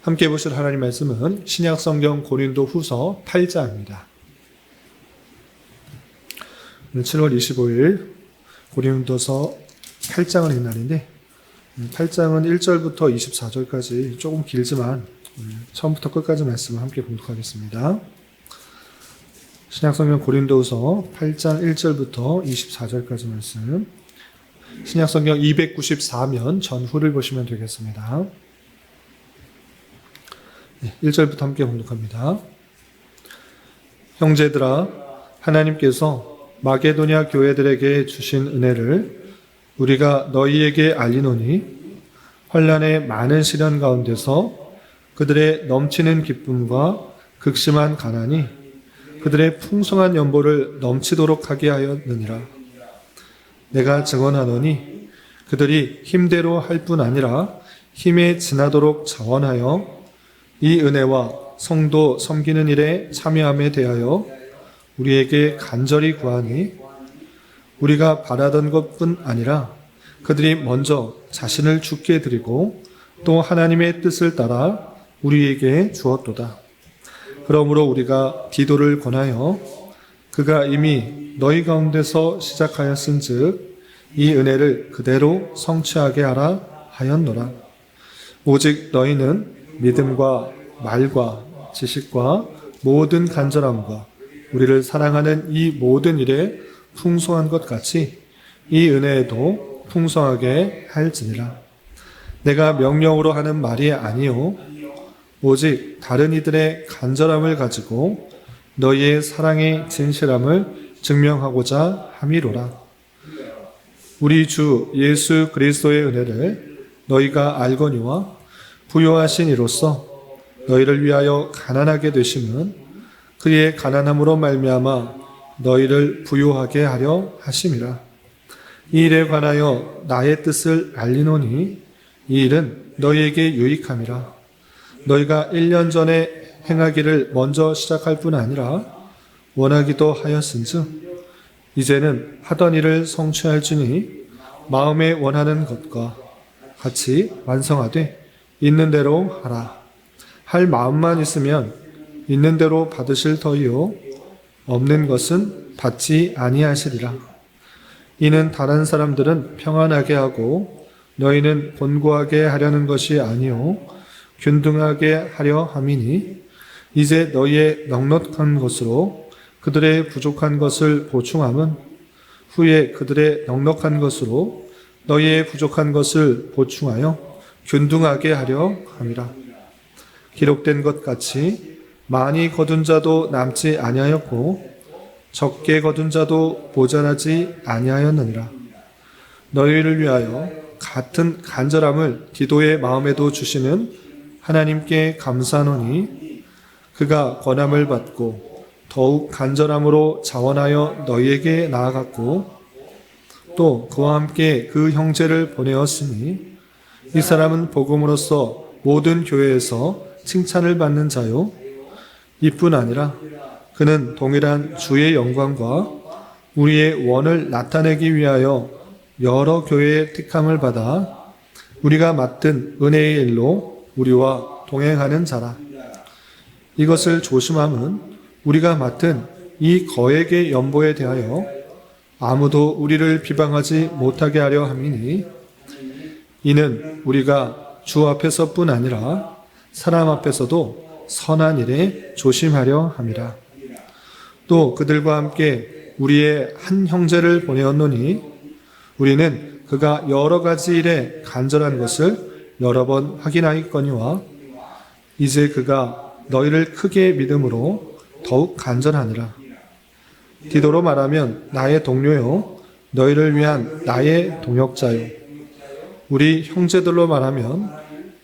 함께 보실 하나님 말씀은 신약성경 고린도후서 8장입니다. 오늘 7월 25일 고린도서 8장을 읽는 날인데 8장은 1절부터 24절까지 조금 길지만 처음부터 끝까지 말씀을 함께 봉독하겠습니다. 신약성경 고린도후서 8장 1절부터 24절까지 말씀, 신약성경 294면 전후를 보시면 되겠습니다. 1절부터 함께 봉독합니다. 형제들아, 하나님께서 마게도냐 교회들에게 주신 은혜를 우리가 너희에게 알리노니, 환난의 많은 시련 가운데서 그들의 넘치는 기쁨과 극심한 가난이 그들의 풍성한 연보를 넘치도록 하게 하였느니라. 내가 증언하노니 그들이 힘대로 할 뿐 아니라 힘에 지나도록 자원하여 이 은혜와 성도 섬기는 일에 참여함에 대하여 우리에게 간절히 구하니, 우리가 바라던 것뿐 아니라 그들이 먼저 자신을 주께 드리고 또 하나님의 뜻을 따라 우리에게 주었도다. 그러므로 우리가 디도를 권하여 그가 이미 너희 가운데서 시작하였은즉 이 은혜를 그대로 성취하게 하라 하였노라. 오직 너희는 믿음과 말과 지식과 모든 간절함과 우리를 사랑하는 이 모든 일에 풍성한 것 같이 이 은혜에도 풍성하게 할지니라. 내가 명령으로 하는 말이 아니요 오직 다른 이들의 간절함을 가지고 너희의 사랑의 진실함을 증명하고자 함이로라. 우리 주 예수 그리스도의 은혜를 너희가 알거니와 부요하신 이로써 너희를 위하여 가난하게 되심은 그의 가난함으로 말미암아 너희를 부요하게 하려 하심이라. 이 일에 관하여 나의 뜻을 알리노니 이 일은 너희에게 유익함이라. 너희가 1년 전에 행하기를 먼저 시작할 뿐 아니라 원하기도 하였은즉 이제는 하던 일을 성취할 주니 마음에 원하는 것과 같이 완성하되 있는 대로 하라. 할 마음만 있으면 있는 대로 받으실 터이요 없는 것은 받지 아니하시리라. 이는 다른 사람들은 평안하게 하고 너희는 곤고하게 하려는 것이 아니요 균등하게 하려 함이니, 이제 너희의 넉넉한 것으로 그들의 부족한 것을 보충함은 후에 그들의 넉넉한 것으로 너희의 부족한 것을 보충하여 균등하게 하려 함이라. 기록된 것 같이 많이 거둔 자도 남지 아니하였고 적게 거둔 자도 모자라지 아니하였느니라. 너희를 위하여 같은 간절함을 디도의 마음에도 주시는 하나님께 감사하노니 그가 권함을 받고 더욱 간절함으로 자원하여 너희에게 나아갔고 또 그와 함께 그 형제를 보내었으니 이 사람은 복음으로써 모든 교회에서 칭찬을 받는 자요 이뿐 아니라 그는 동일한 주의 영광과 우리의 원을 나타내기 위하여 여러 교회의 택함을 받아 우리가 맡은 은혜의 일로 우리와 동행하는 자라. 이것을 조심함은 우리가 맡은 이 거액의 연보에 대하여 아무도 우리를 비방하지 못하게 하려 함이니, 이는 우리가 주 앞에서뿐 아니라 사람 앞에서도 선한 일에 조심하려 함이라. 또 그들과 함께 우리의 한 형제를 보내었노니 우리는 그가 여러 가지 일에 간절한 것을 여러 번 확인하였거니와 이제 그가 너희를 크게 믿음으로 더욱 간절하니라. 디도로 말하면 나의 동료요 너희를 위한 나의 동역자요 우리 형제들로 말하면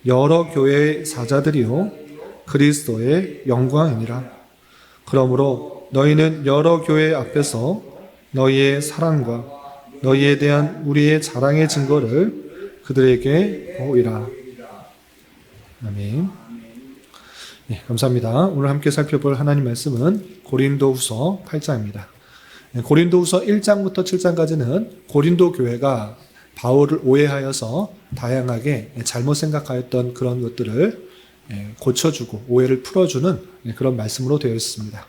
여러 교회의 사자들이요 그리스도의 영광이니라. 그러므로 너희는 여러 교회 앞에서 너희의 사랑과 너희에 대한 우리의 자랑의 증거를 그들에게 보이라. 아멘. 감사합니다. 오늘 함께 살펴볼 하나님 말씀은 고린도후서 8장입니다. 고린도후서 1장부터 7장까지는 고린도 교회가 바울을 오해하여서 다양하게 잘못 생각하였던 그런 것들을 고쳐주고 오해를 풀어주는 그런 말씀으로 되어 있습니다.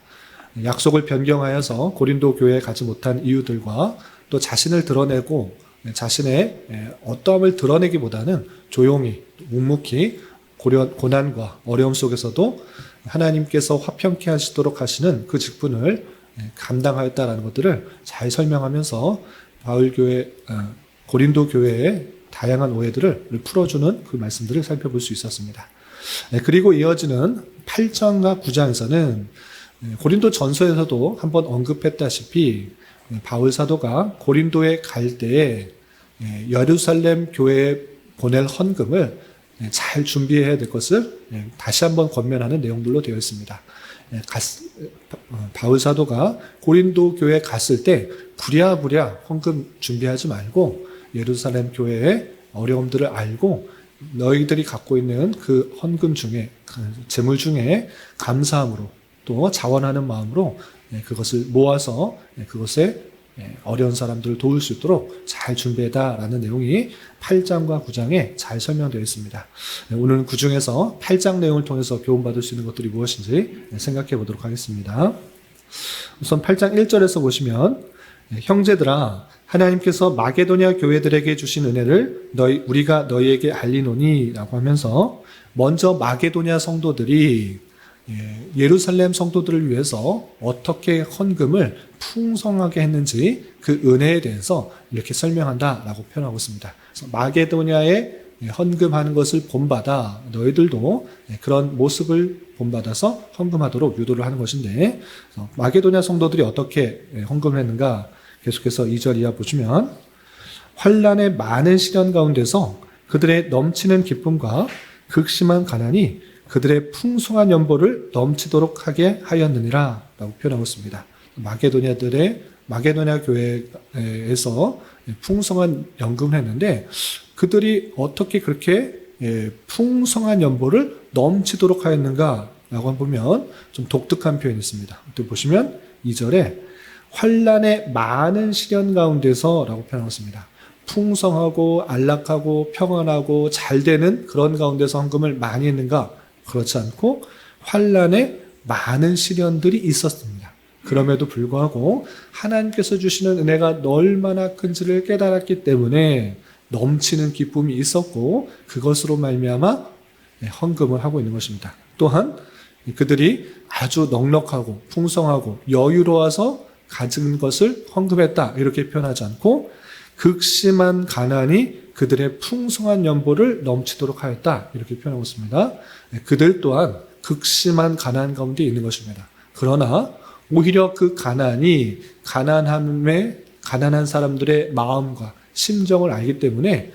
약속을 변경하여서 고린도 교회에 가지 못한 이유들과 또 자신을 드러내고 자신의 어떠함을 드러내기보다는 조용히 묵묵히 고난과 어려움 속에서도 하나님께서 화평케 하시도록 하시는 그 직분을 감당하였다라는 것들을 잘 설명하면서 고린도 교회의 다양한 오해들을 풀어주는 그 말씀들을 살펴볼 수 있었습니다. 그리고 이어지는 8장과 9장에서는 고린도 전서에서도 한번 언급했다시피 바울 사도가 고린도에 갈 때에 예루살렘 교회에 보낼 헌금을 잘 준비해야 될 것을 다시 한번 권면하는 내용들로 되어 있습니다. 바울 사도가 고린도 교회에 갔을 때 부랴부랴 헌금 준비하지 말고 예루살렘 교회의 어려움들을 알고 너희들이 갖고 있는 그 헌금 중에 재물 중에 감사함으로 또 자원하는 마음으로 그것을 모아서 그것에 어려운 사람들을 도울 수 있도록 잘 준비해다라는 내용이 8장과 9장에 잘 설명되어 있습니다. 오늘은 그 중에서 8장 내용을 통해서 교훈받을 수 있는 것들이 무엇인지 생각해 보도록 하겠습니다. 우선 8장 1절에서 보시면 형제들아 하나님께서 마게도냐 교회들에게 주신 은혜를 우리가 너희에게 알리노니 라고 하면서 먼저 마게도냐 성도들이 예루살렘 성도들을 위해서 어떻게 헌금을 풍성하게 했는지 그 은혜에 대해서 이렇게 설명한다라고 표현하고 있습니다. 그래서 마게도냐에 헌금하는 것을 본받아 너희들도 그런 모습을 본받아서 헌금하도록 유도를 하는 것인데 마게도냐 성도들이 어떻게 헌금을 했는가 계속해서 2절 이하 보시면 환난의 많은 시련 가운데서 그들의 넘치는 기쁨과 극심한 가난이 그들의 풍성한 연보를 넘치도록 하게 하였느니라 라고 표현하고 있습니다. 마게도냐 교회에서 풍성한 연금을 했는데 그들이 어떻게 그렇게 풍성한 연보를 넘치도록 하였는가 라고 보면 좀 독특한 표현이 있습니다. 또 보시면 2절에 환난의 많은 시련 가운데서 라고 표현하고 있습니다. 풍성하고 안락하고 평안하고 잘 되는 그런 가운데서 헌금을 많이 했는가? 그렇지 않고 환난에 많은 시련들이 있었습니다. 그럼에도 불구하고 하나님께서 주시는 은혜가 얼마나 큰지를 깨달았기 때문에 넘치는 기쁨이 있었고 그것으로 말미암아 헌금을 하고 있는 것입니다. 또한 그들이 아주 넉넉하고 풍성하고 여유로워서 가진 것을 헌금했다 이렇게 표현하지 않고 극심한 가난이 그들의 풍성한 연보를 넘치도록 하였다 이렇게 표현하고 있습니다. 그들 또한 극심한 가난 가운데 있는 것입니다. 그러나 오히려 그 가난이 가난한 사람들의 마음과 심정을 알기 때문에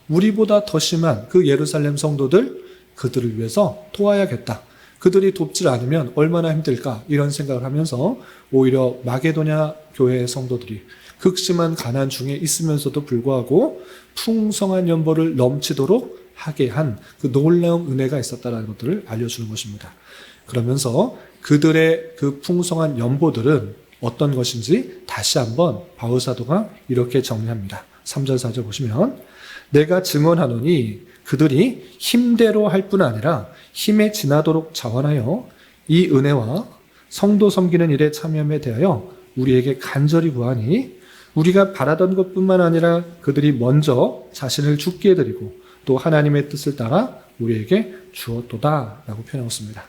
우리보다 더 심한 그 예루살렘 성도들 그들을 위해서 도와야겠다. 그들이 돕질 않으면 얼마나 힘들까 이런 생각을 하면서 오히려 마게도냐 교회의 성도들이 극심한 가난 중에 있으면서도 불구하고 풍성한 연보를 넘치도록 하게 한 그 놀라운 은혜가 있었다는 것들을 알려주는 것입니다. 그러면서 그들의 그 풍성한 연보들은 어떤 것인지 다시 한번 바울 사도가 이렇게 정리합니다. 3절 4절 보시면 내가 증언하노니 그들이 힘대로 할 뿐 아니라 힘에 지나도록 자원하여 이 은혜와 성도 섬기는 일에 참여함에 대하여 우리에게 간절히 구하니 우리가 바라던 것뿐만 아니라 그들이 먼저 자신을 죽게 드리고 또 하나님의 뜻을 따라 우리에게 주었도다 라고 표현하였습니다.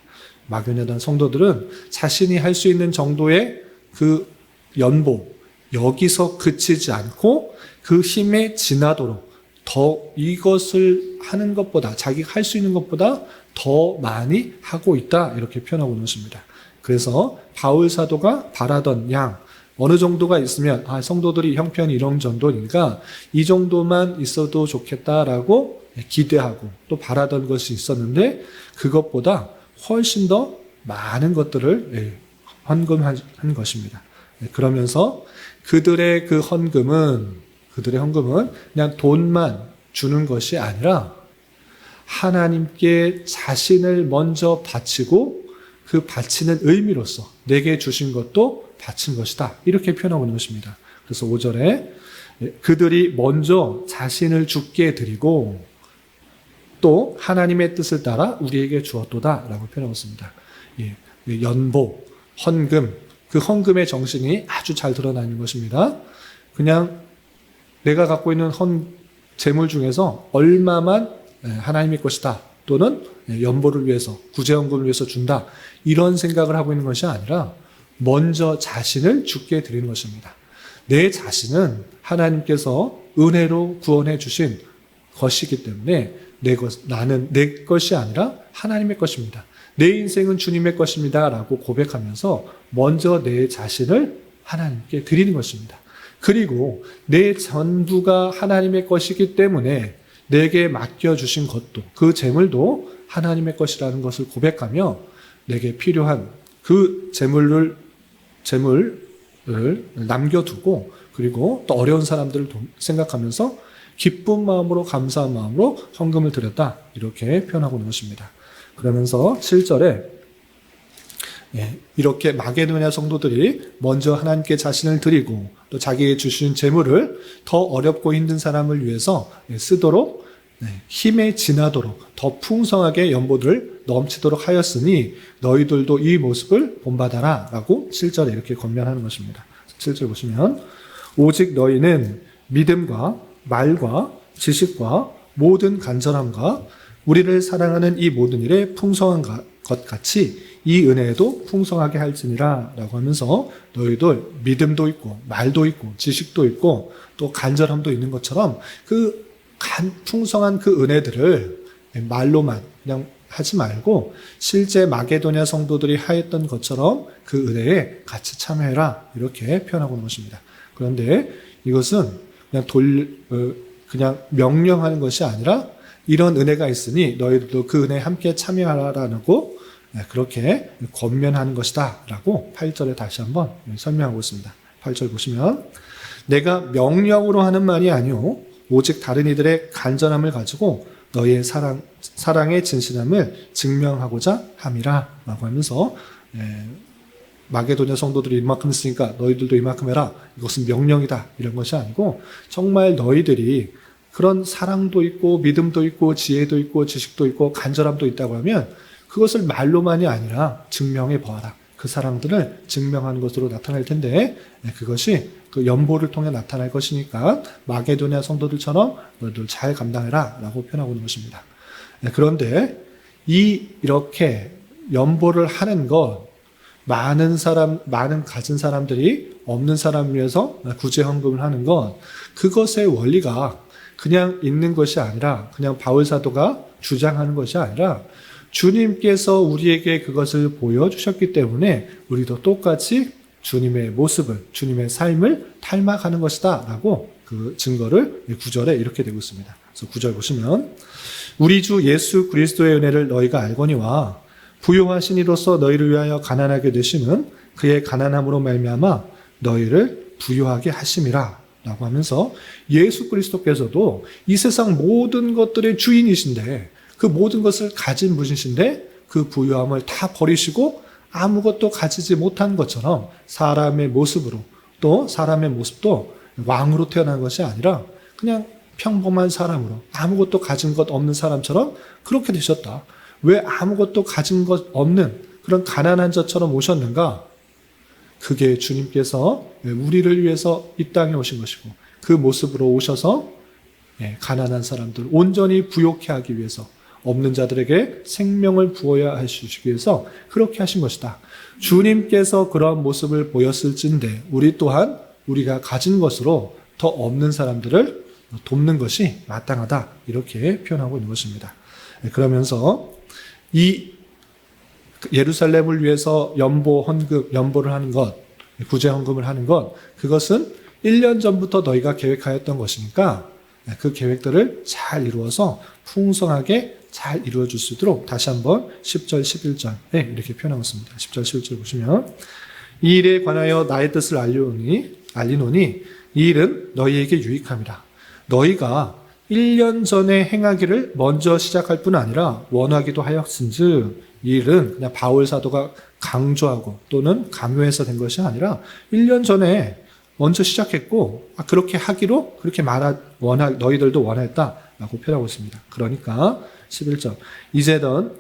마게도냐 성도들은 자신이 할 수 있는 정도의 그 연보 여기서 그치지 않고 그 힘에 지나도록 더 이것을 하는 것보다 자기가 할 수 있는 것보다 더 많이 하고 있다 이렇게 표현하고 있는 것입니다. 그래서 바울 사도가 바라던 양 어느 정도가 있으면 성도들이 형편이 이런 정도니까 이 정도만 있어도 좋겠다라고 기대하고 또 바라던 것이 있었는데 그것보다 훨씬 더 많은 것들을 헌금한 것입니다. 그러면서 그들의 헌금은 그냥 돈만 주는 것이 아니라 하나님께 자신을 먼저 바치고 그 바치는 의미로서 내게 주신 것도 바친 것이다. 이렇게 표현하고 있는 것입니다. 그래서 5절에 그들이 먼저 자신을 죽게 드리고 또 하나님의 뜻을 따라 우리에게 주었도다라고 표현하고 있습니다. 예, 연보, 헌금, 그 헌금의 정신이 아주 잘 드러나는 것입니다. 그냥 내가 갖고 있는 재물 중에서 얼마만 하나님의 것이다, 또는 연보를 위해서, 구제헌금을 위해서 준다, 이런 생각을 하고 있는 것이 아니라 먼저 자신을 주께 드리는 것입니다. 내 자신은 하나님께서 은혜로 구원해 주신 것이기 때문에 나는 내 것이 아니라 하나님의 것입니다. 내 인생은 주님의 것입니다 라고 고백하면서 먼저 내 자신을 하나님께 드리는 것입니다. 그리고 내 전부가 하나님의 것이기 때문에 내게 맡겨주신 것도, 그 재물도 하나님의 것이라는 것을 고백하며 내게 필요한 그 재물을 남겨두고, 그리고 또 어려운 사람들을 생각하면서 기쁜 마음으로, 감사한 마음으로 헌금을 드렸다, 이렇게 표현하고 있는 것입니다. 그러면서 7절에 이렇게 마게도냐 성도들이 먼저 하나님께 자신을 드리고 또 자기에게 주신 재물을 더 어렵고 힘든 사람을 위해서 쓰도록, 힘에 지나도록 더 풍성하게 연보를 넘치도록 하였으니 너희들도 이 모습을 본받아라 라고 7절에 이렇게 권면하는 것입니다. 7절 보시면, 오직 너희는 믿음과 말과 지식과 모든 간절함과 우리를 사랑하는 이 모든 일에 풍성한 것 같이 이 은혜에도 풍성하게 할지니라 라고 하면서, 너희들 믿음도 있고 말도 있고 지식도 있고 또 간절함도 있는 것처럼 그 풍성한 그 은혜들을 말로만 그냥 하지 말고 실제 마게도냐 성도들이 하였던 것처럼 그 은혜에 같이 참여해라, 이렇게 표현하고 있는 것입니다. 그런데 이것은 그냥 명령하는 것이 아니라 이런 은혜가 있으니 너희들도 그 은혜에 함께 참여하라라고 그렇게 권면하는 것이다 라고 8절에 다시 한번 설명하고 있습니다. 8절 보시면, 내가 명령으로 하는 말이 아니오 오직 다른 이들의 간절함을 가지고 너희의 사랑의 진실함을 증명하고자 함이라 라고 하면서, 마게도냐 성도들이 이만큼 했으니까 너희들도 이만큼 해라, 이것은 명령이다, 이런 것이 아니고 정말 너희들이 그런 사랑도 있고 믿음도 있고 지혜도 있고 지식도 있고 간절함도 있다고 하면 그것을 말로만이 아니라 증명해 보아라. 그 사랑들을 증명하는 것으로 나타날 텐데, 그것이 그 연보를 통해 나타날 것이니까 마게도냐 성도들처럼 너희들 잘 감당해라 라고 표현하고 있는 것입니다. 그런데 이렇게 연보를 하는 것, 많은 가진 사람들이 없는 사람을 위해서 구제헌금을 하는 것, 그것의 원리가 그냥 있는 것이 아니라, 그냥 바울 사도가 주장하는 것이 아니라 주님께서 우리에게 그것을 보여주셨기 때문에 우리도 똑같이 주님의 모습을, 주님의 삶을 닮아가는 것이다 라고 그 증거를 9절에 이렇게 되고 있습니다. 그래서 9절 보시면, 우리 주 예수 그리스도의 은혜를 너희가 알거니와 부요하신 이로서 너희를 위하여 가난하게 되심은 그의 가난함으로 말미암아 너희를 부요하게 하심이라 라고 하면서, 예수 그리스도께서도 이 세상 모든 것들의 주인이신데, 그 모든 것을 가진 분이신데 그 부유함을 다 버리시고 아무것도 가지지 못한 것처럼 사람의 모습으로, 또 사람의 모습도 왕으로 태어난 것이 아니라 그냥 평범한 사람으로, 아무것도 가진 것 없는 사람처럼 그렇게 되셨다. 왜 아무것도 가진 것 없는 그런 가난한 자처럼 오셨는가? 그게 주님께서 우리를 위해서 이 땅에 오신 것이고, 그 모습으로 오셔서 가난한 사람들 온전히 부욕해 하기 위해서, 없는 자들에게 생명을 부어야 하시기 위해서 그렇게 하신 것이다. 주님께서 그러한 모습을 보였을진데 우리 또한 우리가 가진 것으로 더 없는 사람들을 돕는 것이 마땅하다, 이렇게 표현하고 있는 것입니다. 그러면서 이 예루살렘을 위해서 연보를 하는 것, 구제 헌금을 하는 것, 그것은 1년 전부터 너희가 계획하였던 것이니까 그 계획들을 잘 이루어서 풍성하게 잘 이루어질 수 있도록 다시 한번 10절, 11절에 이렇게 표현하고 있습니다. 10절, 11절 보시면, 이 일에 관하여 나의 뜻을 알리노니 이 일은 너희에게 유익함이라. 너희가 1년 전에 행하기를 먼저 시작할 뿐 아니라 원하기도 하였은즉, 이 일은 그냥 바울 사도가 강조하고 또는 강요해서 된 것이 아니라 1년 전에 먼저 시작했고, 그렇게 하기로 그렇게 너희들도 원했다라고 표현하고 있습니다. 그러니까 11절.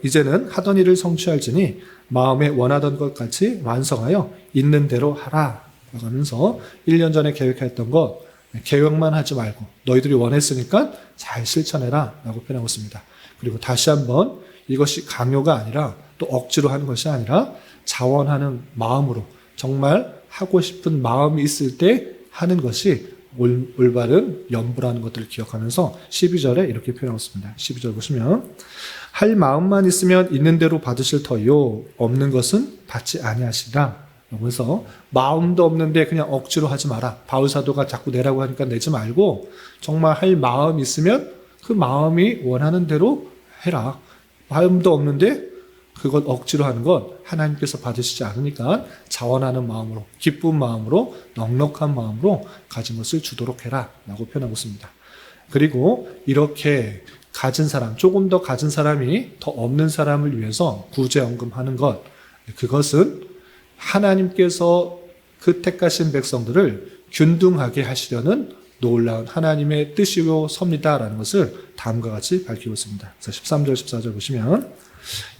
이제는 하던 일을 성취할지니 마음에 원하던 것 같이 완성하여 있는 대로 하라. 라고 하면서 1년 전에 계획했던 것 계획만 하지 말고 너희들이 원했으니까 잘 실천해라. 라고 표현하고 있습니다. 그리고 다시 한번 이것이 강요가 아니라 또 억지로 하는 것이 아니라 자원하는 마음으로 정말 하고 싶은 마음이 있을 때 하는 것이 올바른 염불하는 것들을 기억하면서 12절에 이렇게 표현하고 있습니다. 12절 보시면 할 마음만 있으면 있는 대로 받으실 터이요 없는 것은 받지 아니하시리라. 그래서 마음도 없는데 그냥 억지로 하지 마라. 바울 사도가 자꾸 내라고 하니까 내지 말고 정말 할 마음이 있으면 그 마음이 원하는 대로 해라. 마음도 없는데 그것 억지로 하는 건 하나님께서 받으시지 않으니까 자원하는 마음으로, 기쁜 마음으로, 넉넉한 마음으로 가진 것을 주도록 해라 라고 표현하고 있습니다. 그리고 이렇게 가진 사람, 조금 더 가진 사람이 더 없는 사람을 위해서 구제언금하는 것, 그것은 하나님께서 그 택하신 백성들을 균등하게 하시려는 놀라운 하나님의 뜻이요 섭니다라는 것을 다음과 같이 밝히고 있습니다. 13절, 14절 보시면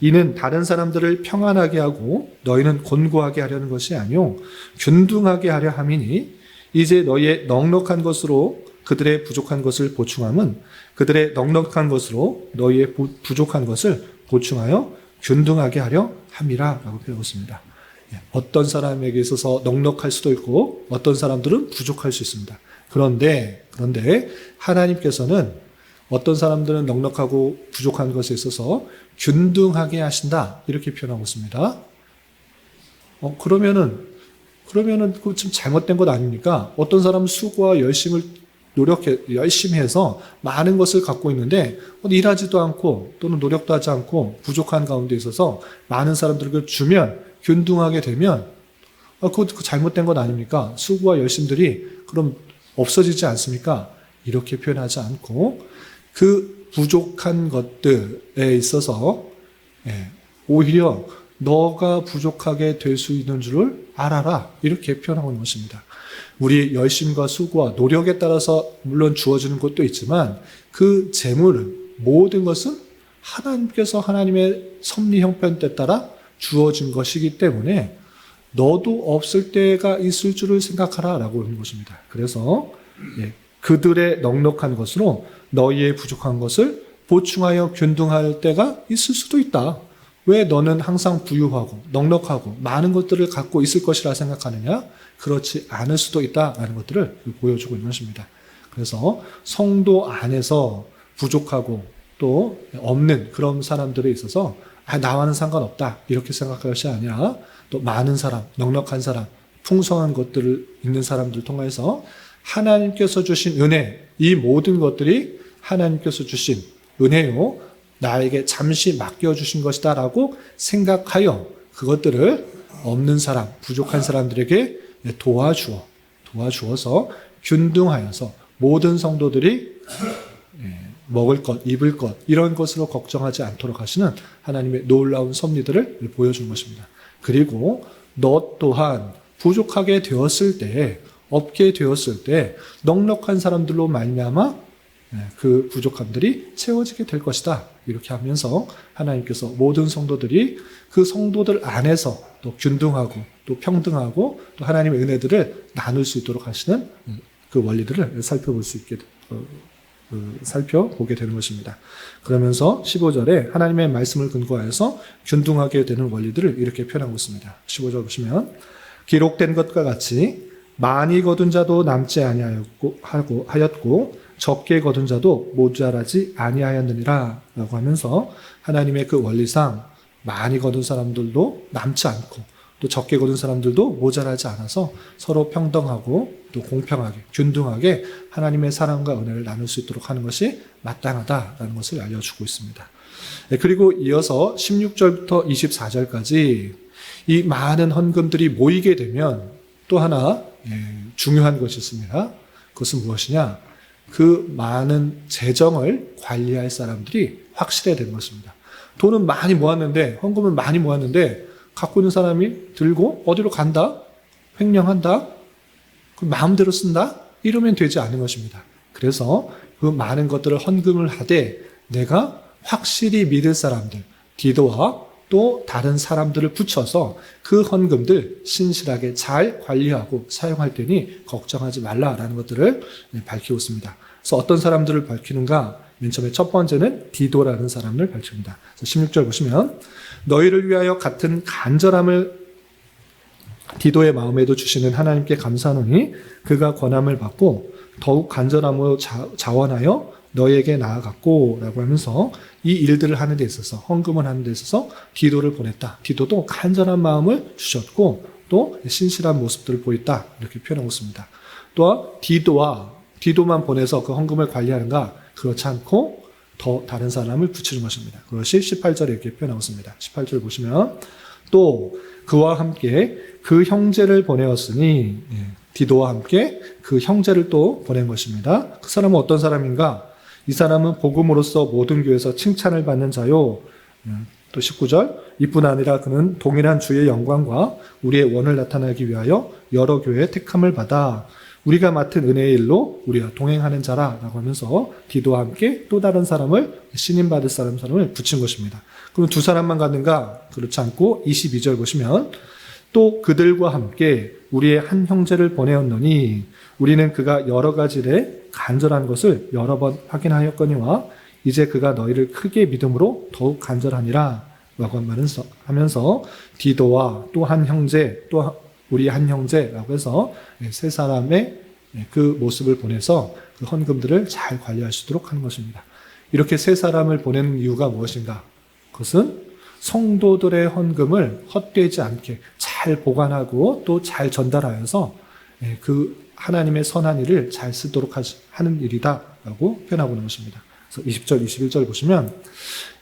이는 다른 사람들을 평안하게 하고 너희는 곤고하게 하려는 것이 아니요 균등하게 하려 함이니 이제 너희의 넉넉한 것으로 그들의 부족한 것을 보충함은 그들의 넉넉한 것으로 너희의 부족한 것을 보충하여 균등하게 하려 함이라 라고 표현하고 있습니다. 어떤 사람에게 있어서 넉넉할 수도 있고 어떤 사람들은 부족할 수 있습니다. 그런데 하나님께서는 어떤 사람들은 넉넉하고 부족한 것에 있어서 균등하게 하신다 이렇게 표현하고 있습니다. 그러면은 그 좀 잘못된 것 아닙니까? 어떤 사람은 수고와 열심히 해서 많은 것을 갖고 있는데 일하지도 않고 또는 노력도 하지 않고 부족한 가운데 있어서 많은 사람들에게 주면 균등하게 되면 그거 잘못된 것 아닙니까? 수고와 열심들이 그럼 없어지지 않습니까? 이렇게 표현하지 않고 그 부족한 것들에 있어서 오히려 너가 부족하게 될 수 있는 줄을 알아라 이렇게 표현하고 있는 것입니다. 우리 열심과 수고와 노력에 따라서 물론 주어지는 것도 있지만 그 재물은 모든 것은 하나님께서 하나님의 섭리 형편에 따라 주어진 것이기 때문에 너도 없을 때가 있을 줄을 생각하라 라고 하는 것입니다. 그래서 그들의 넉넉한 것으로 너희의 부족한 것을 보충하여 균등할 때가 있을 수도 있다. 왜 너는 항상 부유하고 넉넉하고 많은 것들을 갖고 있을 것이라 생각하느냐? 그렇지 않을 수도 있다라는 것들을 보여주고 있는 것입니다. 그래서 성도 안에서 부족하고 또 없는 그런 사람들에 있어서 나와는 상관없다 이렇게 생각할 것이 아니라 또 많은 사람, 넉넉한 사람, 풍성한 것들을 있는 사람들을 통해서 하나님께서 주신 은혜, 이 모든 것들이 하나님께서 주신 은혜요, 나에게 잠시 맡겨주신 것이다 라고 생각하여 그것들을 없는 사람, 부족한 사람들에게 도와주어서 균등하여서 모든 성도들이 먹을 것, 입을 것 이런 것으로 걱정하지 않도록 하시는 하나님의 놀라운 섭리들을 보여준 것입니다. 그리고 너 또한 부족하게 되었을 때, 없게 되었을 때 넉넉한 사람들로 말미암아 그 부족함들이 채워지게 될 것이다. 이렇게 하면서 하나님께서 모든 성도들이 그 성도들 안에서 또 균등하고 또 평등하고 또 하나님의 은혜들을 나눌 수 있도록 하시는 그 원리들을 살펴보게 되는 것입니다. 그러면서 15절에 하나님의 말씀을 근거하여서 균등하게 되는 원리들을 이렇게 표현하고 있습니다. 15절 보시면 기록된 것과 같이 많이 거둔 자도 남지 아니하였고 적게 거둔 자도 모자라지 아니하였느니라 라고 하면서 하나님의 그 원리상 많이 거둔 사람들도 남지 않고 또 적게 거둔 사람들도 모자라지 않아서 서로 평등하고 또 공평하게 균등하게 하나님의 사랑과 은혜를 나눌 수 있도록 하는 것이 마땅하다라는 것을 알려주고 있습니다. 그리고 이어서 16절부터 24절까지 이 많은 헌금들이 모이게 되면 또 하나 중요한 것이 있습니다. 그것은 무엇이냐? 그 많은 재정을 관리할 사람들이 확실해야 되는 것입니다. 돈은 많이 모았는데, 헌금은 많이 모았는데 갖고 있는 사람이 들고 어디로 간다? 횡령한다? 그 마음대로 쓴다? 이러면 되지 않은 것입니다. 그래서 그 많은 것들을 헌금을 하되 내가 확실히 믿을 사람들, 디도와 또 다른 사람들을 붙여서 그 헌금들 신실하게 잘 관리하고 사용할 테니 걱정하지 말라라는 것들을 밝히고 있습니다. 그래서 어떤 사람들을 밝히는가? 맨 처음에 첫 번째는 디도라는 사람을 밝힙니다. 16절 보시면 너희를 위하여 같은 간절함을 디도의 마음에도 주시는 하나님께 감사하노니 그가 권함을 받고 더욱 간절함으로 자원하여 너에게 나아갔고 라고 하면서 이 일들을 하는 데 있어서 헌금을 하는 데 있어서 디도를 보냈다. 디도도 간절한 마음을 주셨고 또 신실한 모습들을 보였다. 이렇게 표현하고 있습니다. 또 디도만 보내서 그 헌금을 관리하는가? 그렇지 않고 더 다른 사람을 붙이는 것입니다. 그것이 18절에 이렇게 표현하고 있습니다. 18절 보시면 또 그와 함께 그 형제를 보내었으니 디도와 함께 그 형제를 또 보낸 것입니다. 그 사람은 어떤 사람인가? 이 사람은 복음으로써 모든 교회에서 칭찬을 받는 자요. 또 19절 이뿐 아니라 그는 동일한 주의 영광과 우리의 원을 나타내기 위하여 여러 교회의 택함을 받아 우리가 맡은 은혜의 일로 우리가 동행하는 자라라고 하면서 디도와 함께 또 다른 사람을 신임 받을 사람을 붙인 것입니다. 그럼 두 사람만 갔는가? 그렇지 않고 22절 보시면 또 그들과 함께 우리의 한 형제를 보내었노니 우리는 그가 여러 가지 일에 간절한 것을 여러 번 확인하였거니와 이제 그가 너희를 크게 믿음으로 더욱 간절하니라 라고 하면서 디도와 또 한 형제 또 우리 한 형제라고 해서 세 사람의 그 모습을 보내서 그 헌금들을 잘 관리할 수 있도록 하는 것입니다. 이렇게 세 사람을 보내는 이유가 무엇인가? 그것은 성도들의 헌금을 헛되지 않게 잘 보관하고 또 잘 전달하여서 그 하나님의 선한 일을 잘 쓰도록 하는 일이다라고 표현하고 있는 것입니다. 그래서 20절, 21절 보시면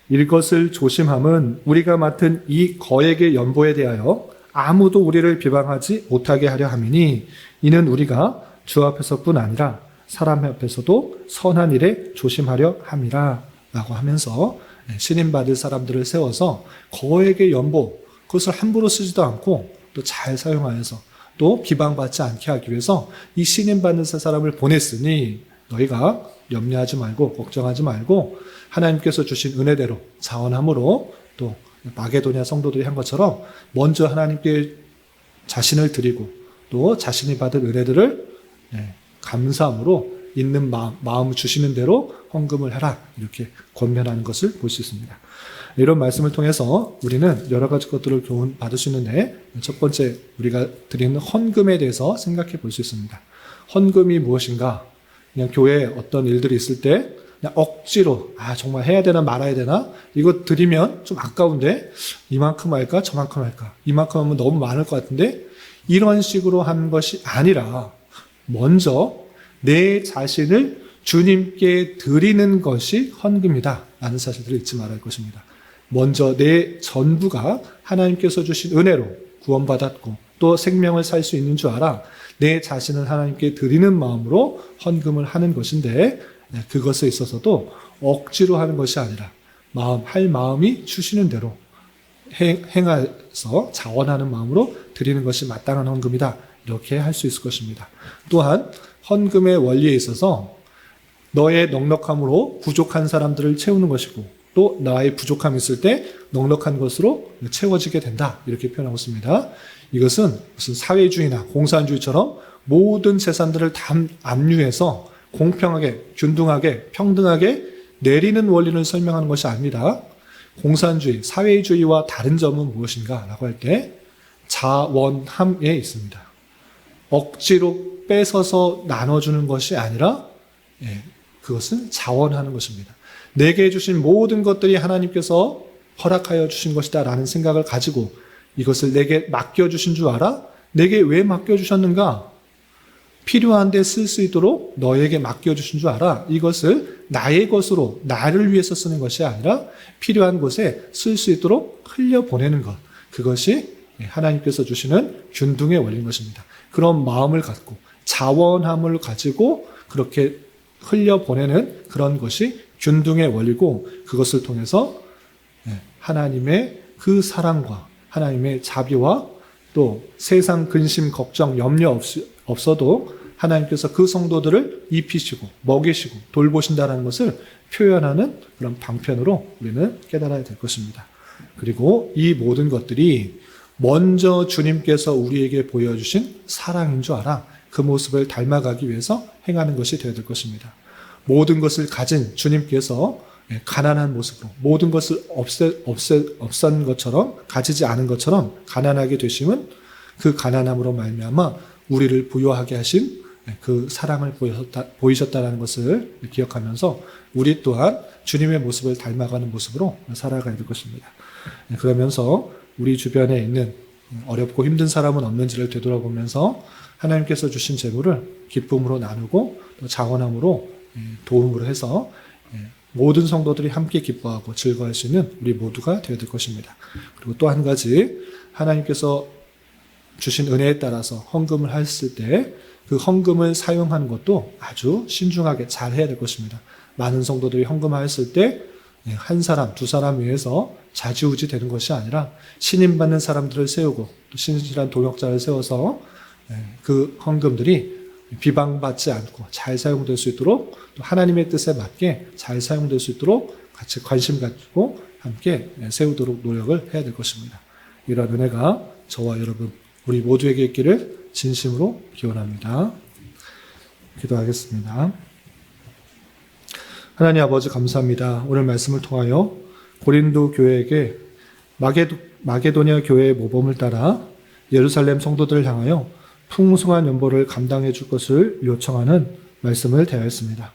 이것을 조심함은 우리가 맡은 이 거액의 연보에 대하여 아무도 우리를 비방하지 못하게 하려 함이니 이는 우리가 주 앞에서뿐 아니라 사람 앞에서도 선한 일에 조심하려 함이라 라고 하면서 신임받을 사람들을 세워서 거액의 연보 그것을 함부로 쓰지도 않고 또 잘 사용하여서 또 비방받지 않게 하기 위해서 이 신임받는 사람을 보냈으니 너희가 염려하지 말고 걱정하지 말고 하나님께서 주신 은혜대로 자원함으로 또 마게도냐 성도들이 한 것처럼 먼저 하나님께 자신을 드리고 또 자신이 받은 은혜들을 감사함으로 있는 마음을 주시는 대로 헌금을 하라 이렇게 권면하는 것을 볼 수 있습니다. 이런 말씀을 통해서 우리는 여러 가지 것들을 교훈 받을 수 있는데 첫 번째 우리가 드리는 헌금에 대해서 생각해 볼 수 있습니다. 헌금이 무엇인가? 그냥 교회에 어떤 일들이 있을 때 그냥 억지로 정말 해야 되나 말아야 되나? 이거 드리면 좀 아까운데 이만큼 할까 저만큼 할까? 이만큼 하면 너무 많을 것 같은데 이런 식으로 하는 것이 아니라 먼저 내 자신을 주님께 드리는 것이 헌금이다 라는 사실들을 잊지 말아야 할 것입니다. 먼저 내 전부가 하나님께서 주신 은혜로 구원받았고 또 생명을 살 수 있는 줄 알아 내 자신을 하나님께 드리는 마음으로 헌금을 하는 것인데 그것에 있어서도 억지로 하는 것이 아니라 할 마음이 주시는 대로 행해서 자원하는 마음으로 드리는 것이 마땅한 헌금이다. 이렇게 할 수 있을 것입니다. 또한 헌금의 원리에 있어서 너의 넉넉함으로 부족한 사람들을 채우는 것이고 또 나의 부족함이 있을 때 넉넉한 것으로 채워지게 된다. 이렇게 표현하고 있습니다. 이것은 무슨 사회주의나 공산주의처럼 모든 재산들을 다 압류해서 공평하게, 균등하게, 평등하게 내리는 원리를 설명하는 것이 아닙니다. 공산주의, 사회주의와 다른 점은 무엇인가? 라고 할 때 자원함에 있습니다. 억지로 뺏어서 나눠주는 것이 아니라 그것은 자원하는 것입니다. 내게 주신 모든 것들이 하나님께서 허락하여 주신 것이다 라는 생각을 가지고 이것을 내게 맡겨주신 줄 알아? 내게 왜 맡겨주셨는가? 필요한 데 쓸 수 있도록 너에게 맡겨주신 줄 알아? 이것을 나의 것으로 나를 위해서 쓰는 것이 아니라 필요한 곳에 쓸 수 있도록 흘려보내는 것. 그것이 하나님께서 주시는 균등의 원리인 것입니다. 그런 마음을 갖고 자원함을 가지고 그렇게 흘려보내는 그런 것이 균등의 원리고 그것을 통해서 하나님의 그 사랑과 하나님의 자비와 또 세상 근심 걱정 염려 없어도 하나님께서 그 성도들을 입히시고 먹이시고 돌보신다는 것을 표현하는 그런 방편으로 우리는 깨달아야 될 것입니다. 그리고 이 모든 것들이 먼저 주님께서 우리에게 보여주신 사랑인 줄 알아 그 모습을 닮아가기 위해서 행하는 것이 되어야 될 것입니다. 모든 것을 가진 주님께서 가난한 모습으로 모든 것을 없앤 것처럼 가지지 않은 것처럼 가난하게 되심은 그 가난함으로 말미암아 우리를 부유하게 하신 그 사랑을 보이셨다는 것을 기억하면서 우리 또한 주님의 모습을 닮아가는 모습으로 살아가야 될 것입니다. 그러면서 우리 주변에 있는 어렵고 힘든 사람은 없는지를 되돌아보면서 하나님께서 주신 재물을 기쁨으로 나누고 또 자원함으로 도움으로 해서 모든 성도들이 함께 기뻐하고 즐거워할 수 있는 우리 모두가 되어야 될 것입니다. 그리고 또 한 가지 하나님께서 주신 은혜에 따라서 헌금을 했을 때 그 헌금을 사용하는 것도 아주 신중하게 잘 해야 될 것입니다. 많은 성도들이 헌금하였을 때 한 사람, 두 사람 위해서 좌지우지 되는 것이 아니라 신임받는 사람들을 세우고 또 신실한 동역자를 세워서 그 헌금들이 비방받지 않고 잘 사용될 수 있도록 또 하나님의 뜻에 맞게 잘 사용될 수 있도록 같이 관심 가지고 함께 세우도록 노력을 해야 될 것입니다. 이런 은혜가 저와 여러분 우리 모두에게 있기를 진심으로 기원합니다. 기도하겠습니다. 하나님 아버지 감사합니다. 오늘 말씀을 통하여 고린도 교회에게 마게도냐 교회의 모범을 따라 예루살렘 성도들을 향하여 풍성한 연보를 감당해 줄 것을 요청하는 말씀을 대하였습니다.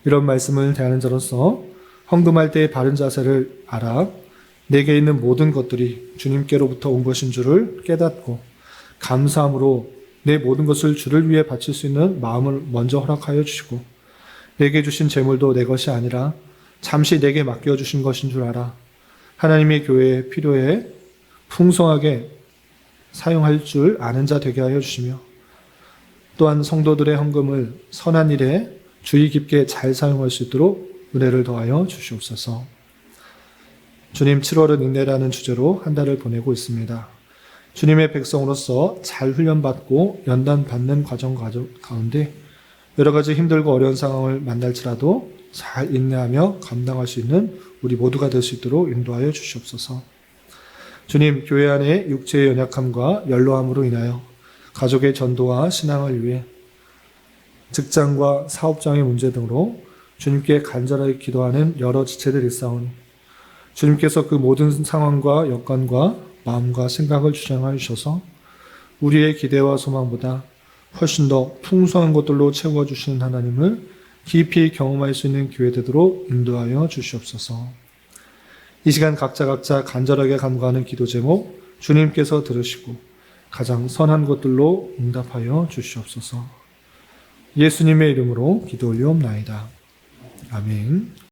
이런 말씀을 대하는 자로서 헌금할 때의 바른 자세를 알아 내게 있는 모든 것들이 주님께로부터 온 것인 줄을 깨닫고 감사함으로 내 모든 것을 주를 위해 바칠 수 있는 마음을 먼저 허락하여 주시고 내게 주신 재물도 내 것이 아니라 잠시 내게 맡겨주신 것인 줄 알아 하나님의 교회에 필요해 풍성하게 사용할 줄 아는 자 되게 하여 주시며 또한 성도들의 헌금을 선한 일에 주의 깊게 잘 사용할 수 있도록 은혜를 더하여 주시옵소서. 주님 7월은 인내라는 주제로 한 달을 보내고 있습니다. 주님의 백성으로서 잘 훈련받고 연단받는 과정 가운데 여러 가지 힘들고 어려운 상황을 만날지라도 잘 인내하며 감당할 수 있는 우리 모두가 될 수 있도록 인도하여 주시옵소서. 주님, 교회 안에 육체의 연약함과 연로함으로 인하여 가족의 전도와 신앙을 위해 직장과 사업장의 문제 등으로 주님께 간절하게 기도하는 여러 지체들이 있사오니 주님께서 그 모든 상황과 여건과 마음과 생각을 주장하여 주셔서 우리의 기대와 소망보다 훨씬 더 풍성한 것들로 채워주시는 하나님을 깊이 경험할 수 있는 교회 되도록 인도하여 주시옵소서. 이 시간 각자 간절하게 간구하는 기도 제목 주님께서 들으시고 가장 선한 것들로 응답하여 주시옵소서. 예수님의 이름으로 기도 올리옵나이다. 아멘.